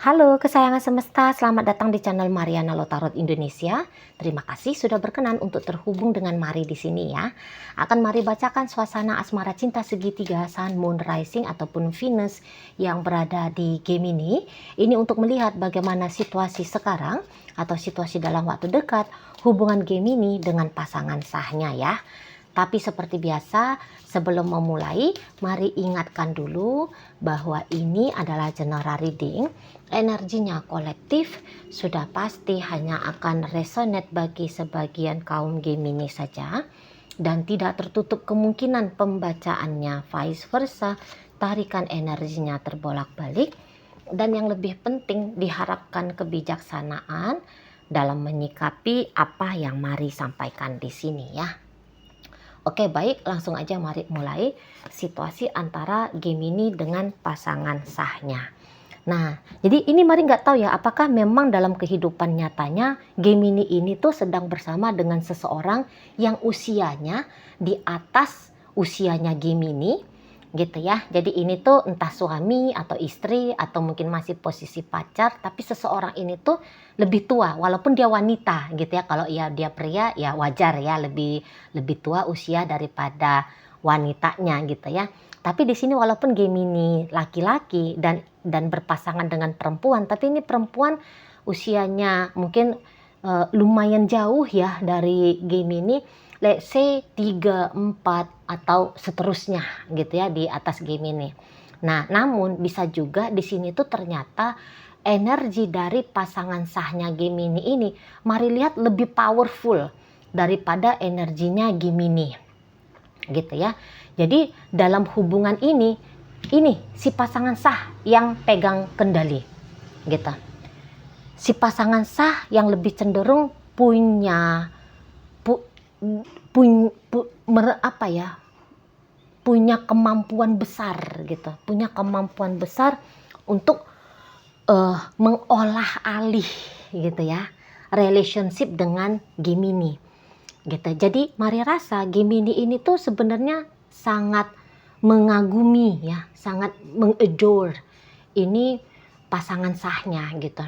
Halo kesayangan semesta, selamat datang di channel Mariana Lotarot Indonesia. Terima kasih sudah berkenan untuk terhubung dengan Mari di sini ya. Akan Mari bacakan suasana asmara cinta segitiga Sun, Moon, Rising ataupun Venus yang berada di Gemini. Ini untuk melihat bagaimana situasi sekarang atau situasi dalam waktu dekat hubungan Gemini dengan pasangan sahnya ya. Tapi seperti biasa, sebelum memulai, mari ingatkan dulu bahwa ini adalah general reading. Energinya kolektif, sudah pasti hanya akan resonate bagi sebagian kaum Gemini saja. Dan tidak tertutup kemungkinan pembacaannya vice versa, tarikan energinya terbolak-balik. Dan yang lebih penting, diharapkan kebijaksanaan dalam menyikapi apa yang mari sampaikan di sini ya. Oke, baik, langsung aja mari mulai situasi antara Gemini dengan pasangan sahnya. Nah, jadi ini mari nggak tahu ya, apakah memang dalam kehidupan nyatanya Gemini ini tuh sedang bersama dengan seseorang yang usianya di atas usianya Gemini gitu ya. Jadi ini tuh entah suami atau istri atau mungkin masih posisi pacar, tapi seseorang ini tuh lebih tua walaupun dia wanita gitu ya. Kalau ya dia pria ya wajar ya, lebih tua usia daripada wanitanya gitu ya. Tapi di sini walaupun Gemini laki-laki dan berpasangan dengan perempuan, tapi ini perempuan usianya mungkin lumayan jauh ya dari Gemini, let's say 3, 4 atau seterusnya gitu ya di atas Gemini. Nah, namun bisa juga di sini tuh ternyata energi dari pasangan sahnya Gemini ini mari lihat lebih powerful daripada energinya Gemini. Gitu ya. Jadi dalam hubungan ini si pasangan sah yang pegang kendali. Gitu. Si pasangan sah yang lebih cenderung punya punya kemampuan besar gitu, punya kemampuan besar untuk mengolah alih gitu ya relationship dengan Gemini gitu. Jadi mari rasa Gemini ini tuh sebenarnya sangat mengagumi ya, sangat mengadore ini pasangan sahnya gitu.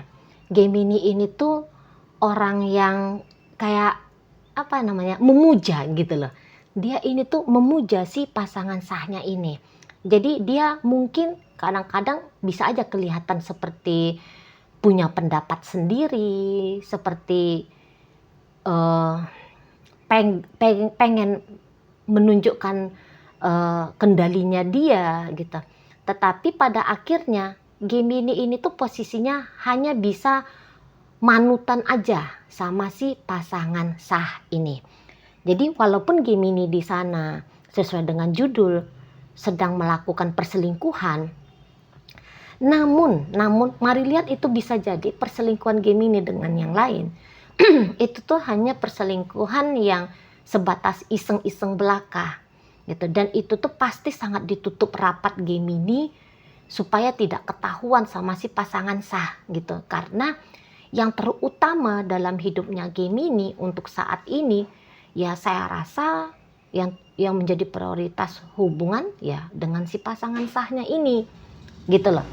Gemini ini tuh orang yang kayak memuja gitu loh. Dia ini tuh memuja si pasangan sahnya ini. Jadi dia mungkin kadang-kadang bisa aja kelihatan seperti punya pendapat sendiri, seperti pengen menunjukkan kendalinya dia gitu. Tetapi pada akhirnya Gemini ini tuh posisinya hanya bisa manutan aja sama si pasangan sah ini. Jadi walaupun Gemini di sana sesuai dengan judul sedang melakukan perselingkuhan, namun mari lihat itu bisa jadi perselingkuhan Gemini dengan yang lain. Itu tuh hanya perselingkuhan yang sebatas iseng-iseng belaka gitu, dan itu tuh pasti sangat ditutup rapat Gemini supaya tidak ketahuan sama si pasangan sah gitu. Karena yang terutama dalam hidupnya Gemini untuk saat ini ya saya rasa yang menjadi prioritas hubungan ya dengan si pasangan sahnya ini gitu loh.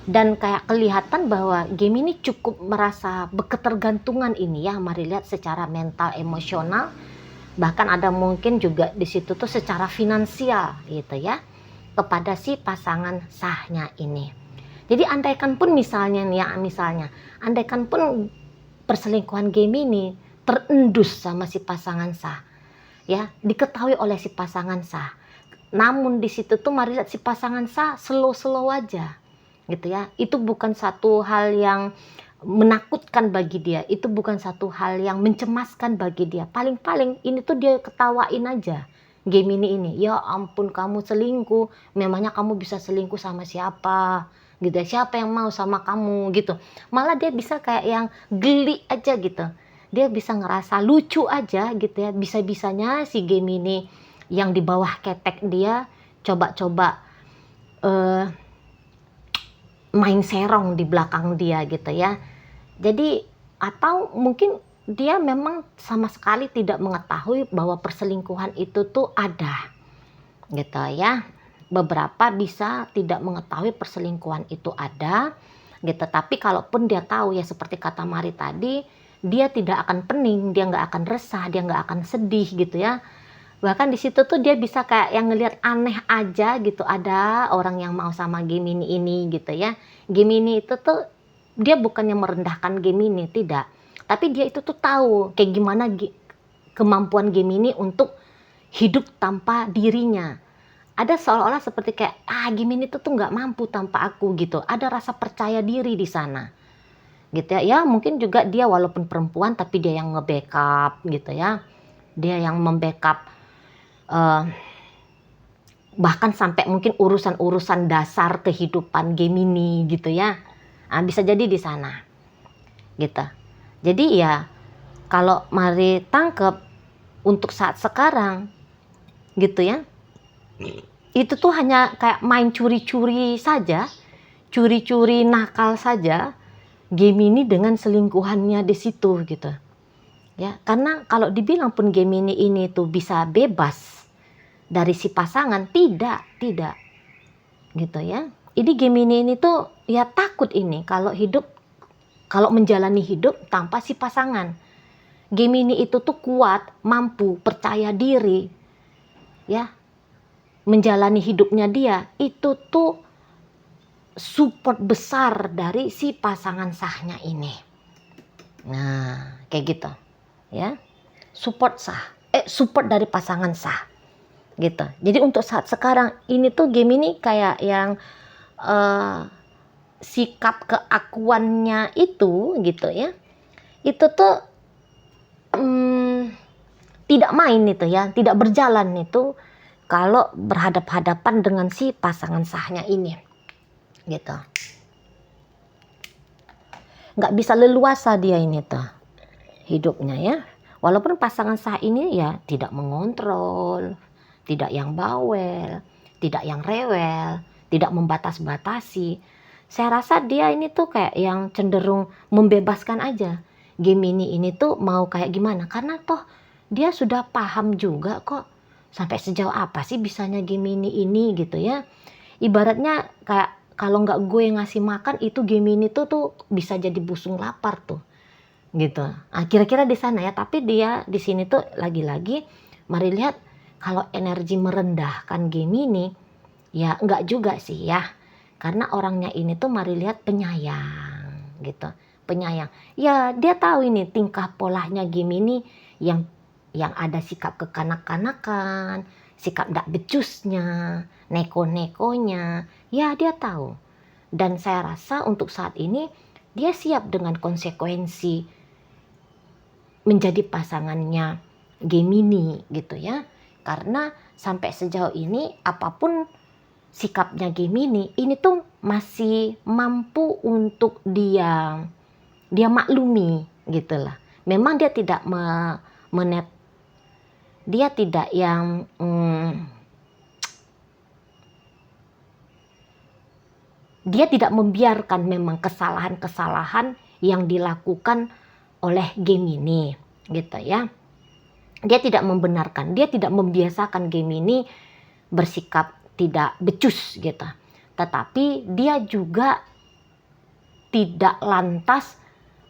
Dan kayak kelihatan bahwa Gemini cukup merasa ketergantungan ini ya, mari lihat secara mental emosional, bahkan ada mungkin juga di situ tuh secara finansial gitu ya kepada si pasangan sahnya ini. Jadi andaikan pun misalnya nih ya, andaikan pun perselingkuhan Gemini terendus sama si pasangan sah, ya diketahui oleh si pasangan sah. Namun di situ tuh mari lihat si pasangan sah slow aja, gitu ya. Itu bukan satu hal yang menakutkan bagi dia, itu bukan satu hal yang mencemaskan bagi dia. Paling-paling ini tuh dia ketawain aja. Gemini ini, ya ampun kamu selingkuh, memangnya kamu bisa selingkuh sama siapa? Gitu ya, siapa yang mau sama kamu gitu. Malah dia bisa kayak yang geli aja gitu, dia bisa ngerasa lucu aja gitu ya. Bisa-bisanya si Gemini yang di bawah ketek dia coba-coba main serong di belakang dia gitu ya. Jadi atau mungkin dia memang sama sekali tidak mengetahui bahwa perselingkuhan itu tuh ada gitu ya. Beberapa bisa tidak mengetahui perselingkuhan itu ada gitu. Tapi kalaupun dia tahu ya seperti kata Mari tadi, dia tidak akan pening, dia nggak akan resah, dia nggak akan sedih gitu ya. Bahkan di situ tuh dia bisa kayak yang ngelihat aneh aja gitu, ada orang yang mau sama Gemini ini gitu ya. Gemini itu tuh dia bukannya merendahkan Gemini, tidak. Tapi dia itu tuh tahu kayak gimana kemampuan Gemini untuk hidup tanpa dirinya. Ada seolah-olah seperti kayak Gemini itu tuh nggak mampu tanpa aku gitu. Ada rasa percaya diri di sana gitu ya. Ya mungkin juga dia walaupun perempuan tapi dia yang nge-backup gitu ya. Dia yang membackup bahkan sampai mungkin urusan-urusan dasar kehidupan Gemini gitu ya. Bisa jadi di sana gitu. Jadi ya kalau Mari tangkep untuk saat sekarang gitu ya, itu tuh hanya kayak main curi-curi saja, curi-curi nakal saja Gemini dengan selingkuhannya di situ gitu ya. Karena kalau dibilang pun Gemini ini tuh bisa bebas dari si pasangan, tidak gitu ya. Ini Gemini ini tuh ya takut ini kalau menjalani hidup tanpa si pasangan. Gemini itu tuh kuat, mampu, percaya diri ya, menjalani hidupnya dia itu tuh support besar dari si pasangan sahnya ini. Nah, kayak gitu ya. Support dari pasangan sah gitu. Jadi untuk saat sekarang ini tuh Gemini kayak yang sikap keakuannya itu gitu ya. Itu tuh tidak main itu ya, tidak berjalan itu kalau berhadap-hadapan dengan si pasangan sahnya ini gitu. Nggak bisa leluasa dia ini tuh hidupnya ya. Walaupun pasangan sah ini ya tidak mengontrol, tidak yang bawel, tidak yang rewel, tidak membatas-batasi. Saya rasa dia ini tuh kayak yang cenderung membebaskan aja. Gemini ini tuh mau kayak gimana, karena toh dia sudah paham juga kok sampai sejauh apa sih bisanya Gemini ini gitu ya. Ibaratnya kayak kalau nggak gue ngasih makan itu Gemini tuh bisa jadi busung lapar tuh gitu. Kira-kira di sana ya. Tapi dia di sini tuh lagi-lagi Mari lihat kalau energi merendahkan Gemini ya nggak juga sih ya. Karena orangnya ini tuh Mari lihat penyayang gitu. Penyayang. Ya dia tahu ini tingkah polanya Gemini yang ada sikap kekanak-kanakan, sikap nggak becusnya, neko-nekonya, ya dia tahu. Dan saya rasa untuk saat ini dia siap dengan konsekuensi menjadi pasangannya Gemini gitu ya. Karena sampai sejauh ini apapun sikapnya Gemini ini tuh masih mampu untuk dia maklumi gitulah. Memang dia tidak dia tidak yang dia tidak membiarkan memang kesalahan-kesalahan yang dilakukan oleh Gemini gitu ya. Dia tidak membenarkan, dia tidak membiasakan Gemini bersikap tidak becus gitu. Tetapi dia juga tidak lantas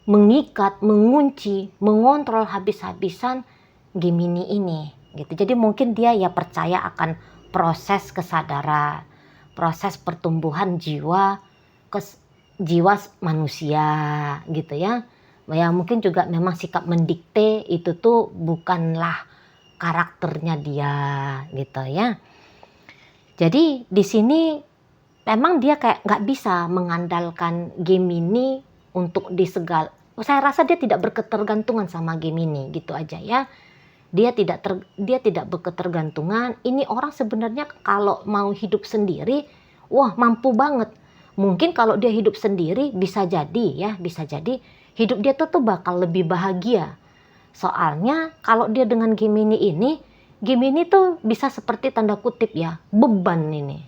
mengikat, mengunci, mengontrol habis-habisan Gemini ini gitu. Jadi mungkin dia ya percaya akan proses kesadaran, proses pertumbuhan jiwa manusia gitu ya. Ya mungkin juga memang sikap mendikte itu tuh bukanlah karakternya dia gitu ya. Jadi di sini memang dia kayak nggak bisa mengandalkan Gemini untuk saya rasa dia tidak berketergantungan sama Gemini gitu aja ya. Dia tidak berketergantungan. Ini orang sebenarnya kalau mau hidup sendiri, wah mampu banget. Mungkin kalau dia hidup sendiri bisa jadi hidup dia tuh bakal lebih bahagia. Soalnya kalau dia dengan Gemini tuh bisa seperti tanda kutip ya, beban ini.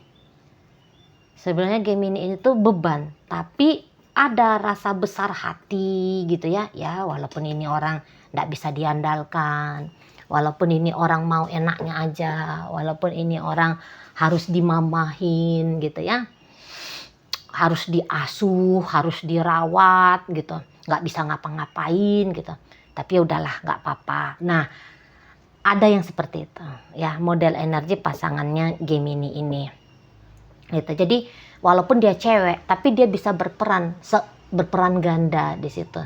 Sebenarnya Gemini ini tuh beban, tapi ada rasa besar hati gitu ya. Ya walaupun ini orang nggak bisa diandalkan, walaupun ini orang mau enaknya aja, walaupun ini orang harus dimamahin gitu ya. harus diasuh, harus dirawat gitu, nggak bisa ngapa-ngapain gitu. Tapi ya udahlah, nggak apa-apa. Nah, ada yang seperti itu ya, model energi pasangannya Gemini ini gitu. Jadi walaupun dia cewek, tapi dia bisa berperan ganda di situ.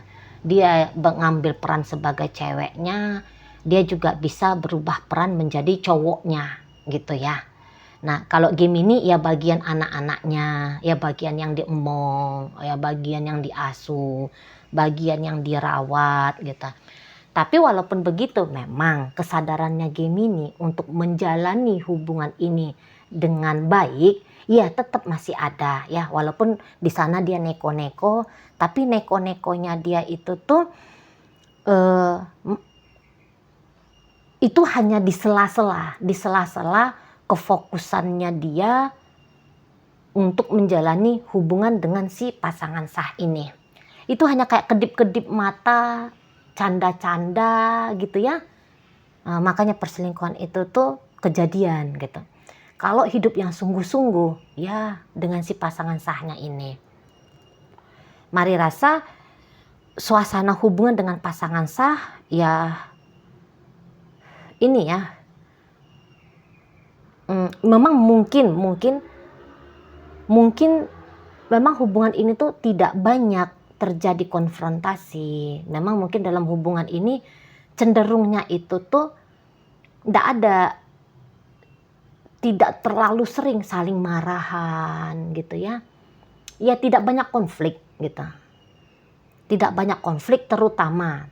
Dia mengambil peran sebagai ceweknya, dia juga bisa berubah peran menjadi cowoknya gitu ya. Nah, kalau Gemini ya bagian anak-anaknya, ya bagian yang diemong, ya bagian yang diasuh, bagian yang dirawat gitu. Tapi walaupun begitu, memang kesadarannya Gemini untuk menjalani hubungan ini dengan baik, ya tetap masih ada ya. Walaupun di sana dia neko-neko, tapi neko-nekonya dia itu tuh itu hanya di sela-sela kefokusannya dia untuk menjalani hubungan dengan si pasangan sah ini. Itu hanya kayak kedip-kedip mata, canda-canda gitu ya. Makanya perselingkuhan itu tuh kejadian gitu. Kalau hidup yang sungguh-sungguh ya dengan si pasangan sahnya ini. Mari rasa suasana hubungan dengan pasangan sah ya ini ya. Memang mungkin memang hubungan ini tuh tidak banyak terjadi konfrontasi. Memang mungkin dalam hubungan ini cenderungnya itu tuh tidak terlalu sering saling marahan gitu ya. Ya tidak banyak konflik gitu. Tidak banyak konflik terutama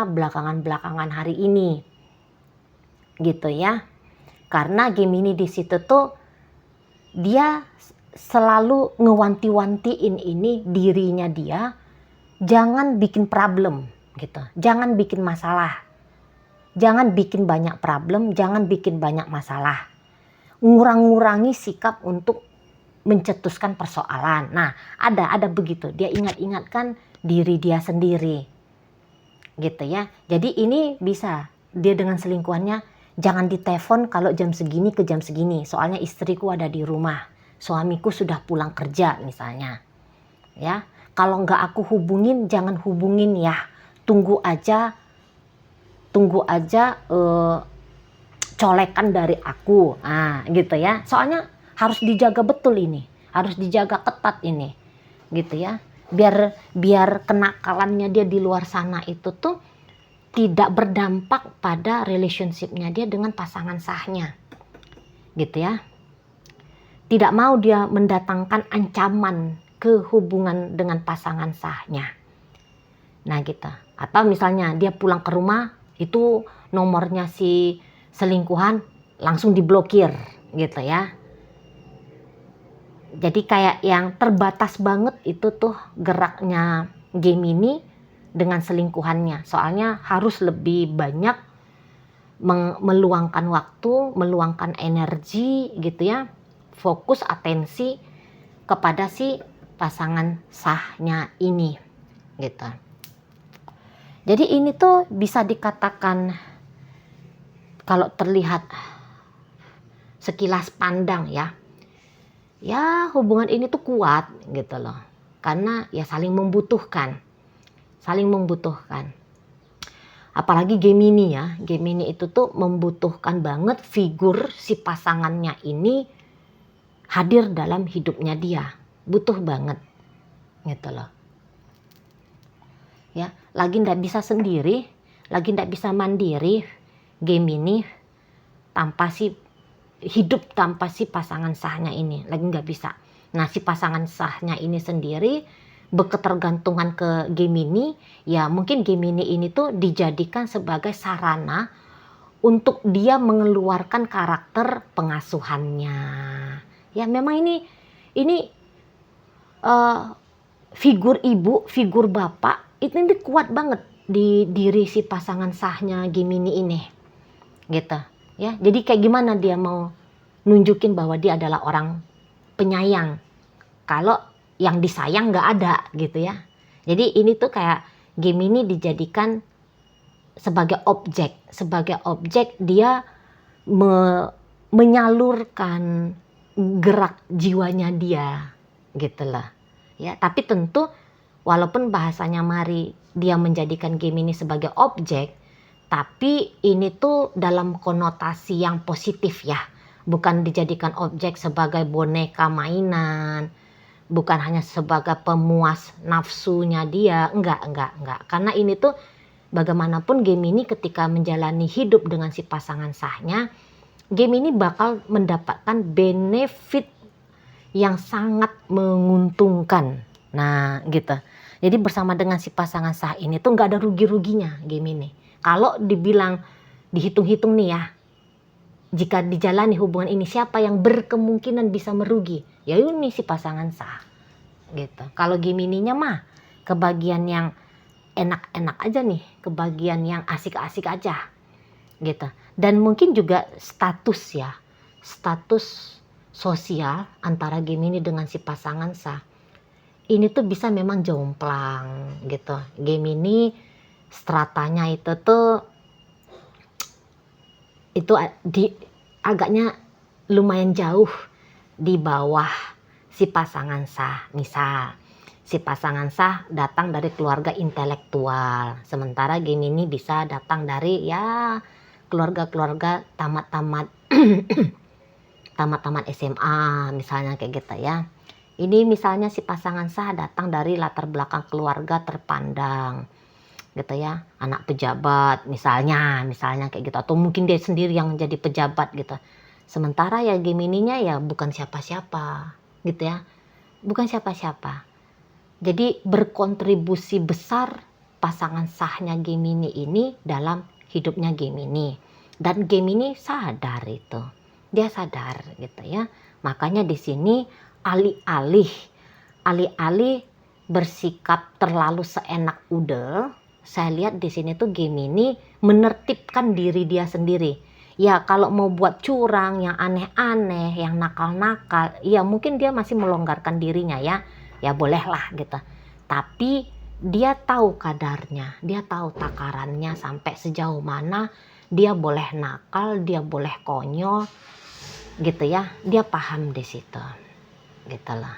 belakangan hari ini. Gitu ya. Karena Gemini di situ tuh dia selalu ngewanti-wantiin ini dirinya dia, jangan bikin problem gitu. Jangan bikin masalah. Jangan bikin banyak problem, jangan bikin banyak masalah. Ngurang-ngurangi sikap untuk mencetuskan persoalan. Nah, ada begitu. Dia ingat-ingatkan diri dia sendiri. Gitu ya. Jadi ini bisa dia dengan selingkuhannya, jangan ditelepon kalau jam segini ke jam segini. Soalnya istriku ada di rumah. Suamiku sudah pulang kerja misalnya. Ya. Kalau nggak aku hubungin, jangan hubungin ya. Tunggu aja colekan dari aku. Nah, gitu ya. Soalnya harus dijaga betul ini. Harus dijaga ketat ini. Gitu ya. Biar kenakalannya dia di luar sana itu tuh tidak berdampak pada relationship-nya dia dengan pasangan sahnya. Gitu ya. Tidak mau dia mendatangkan ancaman ke hubungan dengan pasangan sahnya. Nah gitu. Atau misalnya dia pulang ke rumah, itu nomornya si selingkuhan langsung diblokir gitu ya. Jadi kayak yang terbatas banget itu tuh geraknya Gemini dengan selingkuhannya. Soalnya harus lebih banyak meluangkan waktu, meluangkan energi gitu ya. Fokus atensi kepada si pasangan sahnya ini gitu. Jadi ini tuh bisa dikatakan kalau terlihat sekilas pandang ya hubungan ini tuh kuat gitu loh. Karena ya saling membutuhkan. Apalagi Gemini ya. Gemini itu tuh membutuhkan banget figur si pasangannya ini hadir dalam hidupnya dia. Butuh banget gitu loh. Ya, lagi ndak bisa sendiri, lagi ndak bisa mandiri Gemini hidup tanpa si pasangan sahnya ini, lagi nggak bisa. Nah, si pasangan sahnya ini sendiri berketergantungan ke Gemini, ya mungkin Gemini ini tuh dijadikan sebagai sarana untuk dia mengeluarkan karakter pengasuhannya. Ya memang ini figur ibu, figur bapak ini kuat banget di diri si pasangan sahnya Gemini ini, gitu. Ya, jadi kayak gimana dia mau nunjukin bahwa dia adalah orang penyayang kalau yang disayang nggak ada gitu ya. Jadi ini tuh kayak Gemini dijadikan sebagai objek dia menyalurkan gerak jiwanya dia gitu lah. Ya, tapi tentu walaupun bahasanya Mari dia menjadikan Gemini sebagai objek, tapi ini tuh dalam konotasi yang positif ya. Bukan dijadikan objek sebagai boneka mainan, bukan hanya sebagai pemuas nafsunya dia, enggak. Karena ini tuh bagaimanapun Gemini ketika menjalani hidup dengan si pasangan sahnya, Gemini bakal mendapatkan benefit yang sangat menguntungkan. Nah, gitu. Jadi bersama dengan si pasangan sah ini tuh nggak ada rugi-ruginya Gemini. Kalau dibilang, dihitung-hitung nih ya, jika dijalani hubungan ini siapa yang berkemungkinan bisa merugi? Ya ini si pasangan sah. Gitu. Kalau Gemininya mah kebagian yang enak-enak aja nih, kebagian yang asik-asik aja. Gitu. Dan mungkin juga status ya. Status sosial antara Gemini dengan si pasangan sah. Ini tuh bisa memang jomplang gitu. Gemini stratanya itu agaknya lumayan jauh di bawah si pasangan sah. Misal si pasangan sah datang dari keluarga intelektual, sementara Gemini bisa datang dari ya keluarga-keluarga tamat-tamat tamat-tamat SMA misalnya kayak gitu ya. Ini misalnya si pasangan sah datang dari latar belakang keluarga terpandang gitu ya, anak pejabat misalnya kayak gitu, atau mungkin dia sendiri yang jadi pejabat gitu. Sementara ya Gemininya ya bukan siapa-siapa gitu ya, bukan siapa-siapa. Jadi berkontribusi besar pasangan sahnya Gemini ini dalam hidupnya Gemini, dan Gemini sadar itu, dia sadar gitu ya. Makanya di sini alih-alih bersikap terlalu seenak udel, saya lihat di sini tuh Gemini menertibkan diri dia sendiri. Ya kalau mau buat curang, yang aneh-aneh, yang nakal-nakal, ya mungkin dia masih melonggarkan dirinya ya. Ya bolehlah gitu. Tapi dia tahu kadarnya, dia tahu takarannya sampai sejauh mana dia boleh nakal, dia boleh konyol gitu ya. Dia paham di situ. Gitu lah.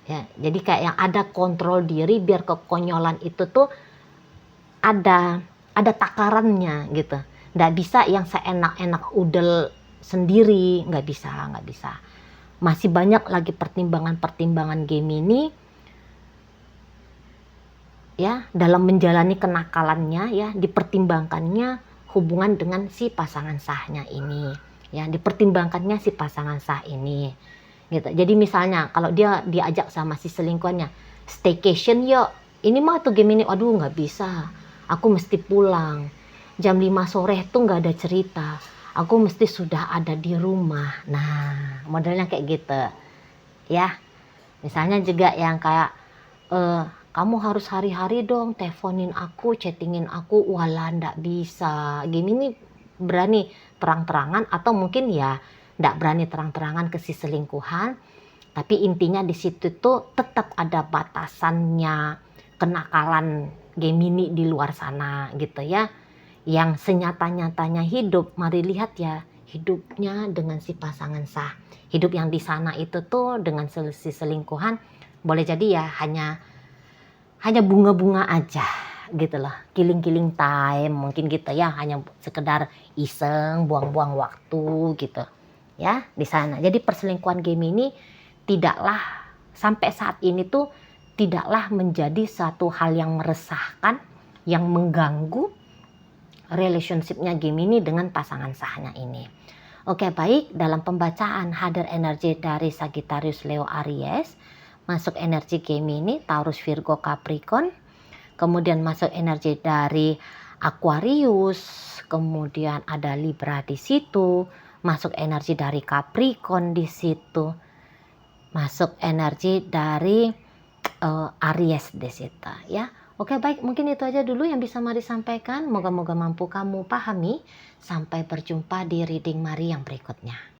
Ya, jadi kayak yang ada kontrol diri biar kekonyolan itu tuh ada takarannya gitu. Nggak bisa yang seenak-enak udel sendiri, nggak bisa. Masih banyak lagi pertimbangan-pertimbangan Gemini ya dalam menjalani kenakalannya ya, dipertimbangkannya hubungan dengan si pasangan sahnya ini. Ya, dipertimbangkannya si pasangan sah ini. Gitu. Jadi misalnya kalau dia diajak sama si selingkuhannya, staycation yuk. Ini mah tuh Gemini, aduh nggak bisa. Aku mesti pulang. Jam 5 sore tuh nggak ada cerita. Aku mesti sudah ada di rumah. Nah, modelnya kayak gitu. Ya, misalnya juga yang kayak, kamu harus hari-hari dong teleponin aku, chattingin aku. Walah nggak bisa. Gemini berani terang-terangan, atau mungkin ya nggak berani terang-terangan ke si selingkuhan, tapi intinya di situ tuh tetap ada batasannya kenakalan Gemini di luar sana gitu ya. Yang senyata-nyatanya hidup, mari lihat ya hidupnya dengan si pasangan sah. Hidup yang di sana itu tuh dengan si selingkuhan boleh jadi ya hanya bunga-bunga aja gitu loh, killing time mungkin gitu ya, hanya sekedar iseng buang-buang waktu gitu ya di sana. Jadi perselingkuhan Gemini tidaklah sampai saat ini tuh tidaklah menjadi satu hal yang meresahkan, yang mengganggu relationship-nya Gemini dengan pasangan sahnya ini. Oke, baik, dalam pembacaan hadir energi dari Sagittarius, Leo, Aries, masuk energi Gemini, Taurus, Virgo, Capricorn, kemudian masuk energi dari Aquarius, kemudian ada Libra di situ, masuk energi dari Capricorn di situ, masuk energi dari Aries di situ ya. Oke, baik, mungkin itu aja dulu yang bisa Mari sampaikan. Moga-moga mampu kamu pahami. Sampai berjumpa di reading Mari yang berikutnya.